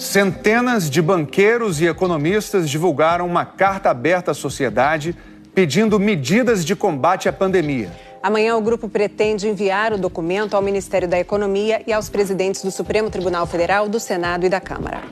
Centenas de banqueiros e economistas divulgaram uma carta aberta à sociedade pedindo medidas de combate à pandemia. Amanhã, o grupo pretende enviar o documento ao Ministério da Economia e aos presidentes do Supremo Tribunal Federal, do Senado e da Câmara.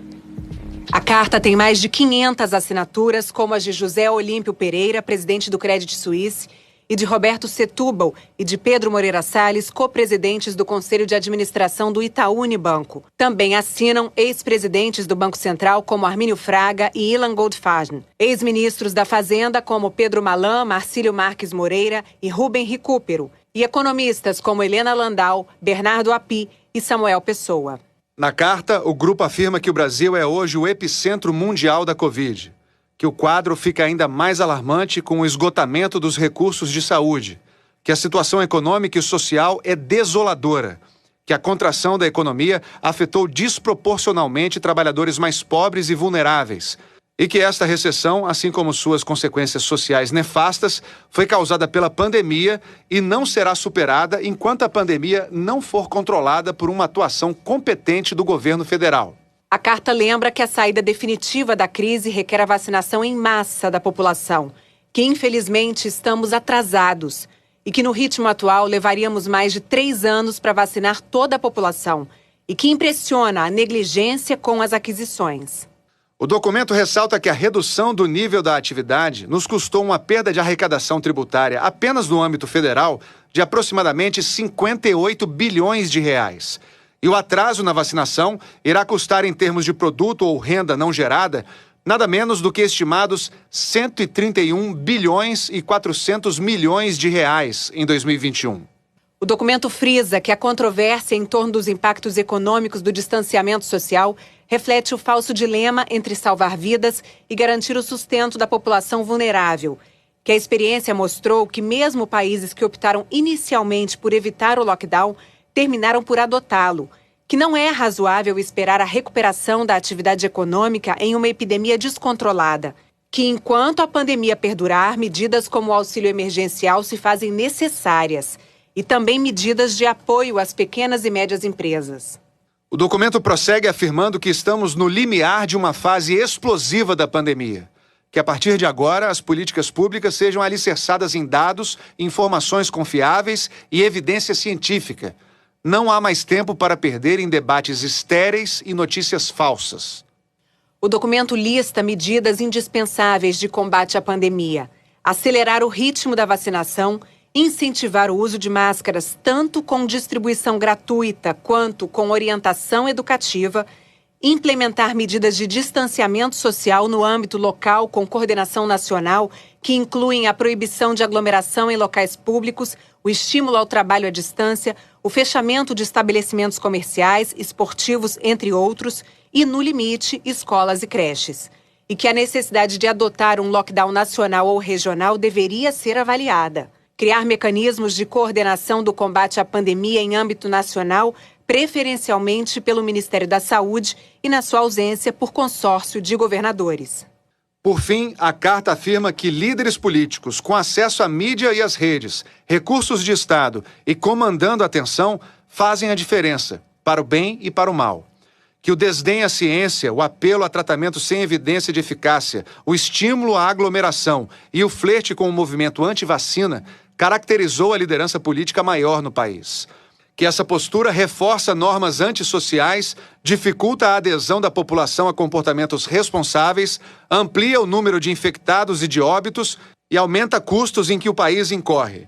A carta tem mais de 500 assinaturas, como as de José Olímpio Pereira, presidente do Credit Suisse, e de Roberto Setúbal e de Pedro Moreira Salles, co-presidentes do Conselho de Administração do Itaú Unibanco. Também assinam ex-presidentes do Banco Central, como Armínio Fraga e Ilan Goldfaden, ex-ministros da Fazenda, como Pedro Malan, Marcílio Marques Moreira e Rubem Recupero, e economistas como Helena Landau, Bernardo Api e Samuel Pessoa. Na carta, o grupo afirma que o Brasil é hoje o epicentro mundial da Covid, que o quadro fica ainda mais alarmante com o esgotamento dos recursos de saúde, que a situação econômica e social é desoladora, que a contração da economia afetou desproporcionalmente trabalhadores mais pobres e vulneráveis, e que esta recessão, assim como suas consequências sociais nefastas, foi causada pela pandemia e não será superada enquanto a pandemia não for controlada por uma atuação competente do governo federal. A carta lembra que a saída definitiva da crise requer a vacinação em massa da população, que infelizmente estamos atrasados e que no ritmo atual levaríamos mais de 3 anos para vacinar toda a população e que impressiona a negligência com as aquisições. O documento ressalta que a redução do nível da atividade nos custou uma perda de arrecadação tributária apenas no âmbito federal de aproximadamente 58 bilhões de reais. E o atraso na vacinação irá custar, em termos de produto ou renda não gerada, nada menos do que estimados 131 bilhões e 400 milhões de reais em 2021. O documento frisa que a controvérsia em torno dos impactos econômicos do distanciamento social reflete o falso dilema entre salvar vidas e garantir o sustento da população vulnerável, que a experiência mostrou que mesmo países que optaram inicialmente por evitar o lockdown terminaram por adotá-lo, que não é razoável esperar a recuperação da atividade econômica em uma epidemia descontrolada, que enquanto a pandemia perdurar, medidas como o auxílio emergencial se fazem necessárias e também medidas de apoio às pequenas e médias empresas. O documento prossegue afirmando que estamos no limiar de uma fase explosiva da pandemia, que a partir de agora as políticas públicas sejam alicerçadas em dados, informações confiáveis e evidência científica. Não há mais tempo para perder em debates estéreis e notícias falsas. O documento lista medidas indispensáveis de combate à pandemia: acelerar o ritmo da vacinação, incentivar o uso de máscaras tanto com distribuição gratuita quanto com orientação educativa, implementar medidas de distanciamento social no âmbito local com coordenação nacional, que incluem a proibição de aglomeração em locais públicos, o estímulo ao trabalho à distância, o fechamento de estabelecimentos comerciais, esportivos, entre outros, e, no limite, escolas e creches. E que a necessidade de adotar um lockdown nacional ou regional deveria ser avaliada. Criar mecanismos de coordenação do combate à pandemia em âmbito nacional, preferencialmente pelo Ministério da Saúde e, na sua ausência, por consórcio de governadores. Por fim, a carta afirma que líderes políticos com acesso à mídia e às redes, recursos de Estado e comandando a tensão fazem a diferença, para o bem e para o mal. Que o desdém à ciência, o apelo a tratamento sem evidência de eficácia, o estímulo à aglomeração e o flerte com o movimento anti-vacina caracterizou a liderança política maior no país. Que essa postura reforça normas antissociais, dificulta a adesão da população a comportamentos responsáveis, amplia o número de infectados e de óbitos e aumenta custos em que o país incorre.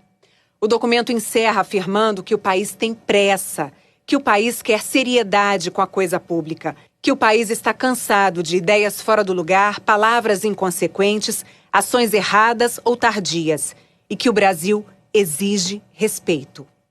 O documento encerra afirmando que o país tem pressa, que o país quer seriedade com a coisa pública, que o país está cansado de ideias fora do lugar, palavras inconsequentes, ações erradas ou tardias, e que o Brasil exige respeito.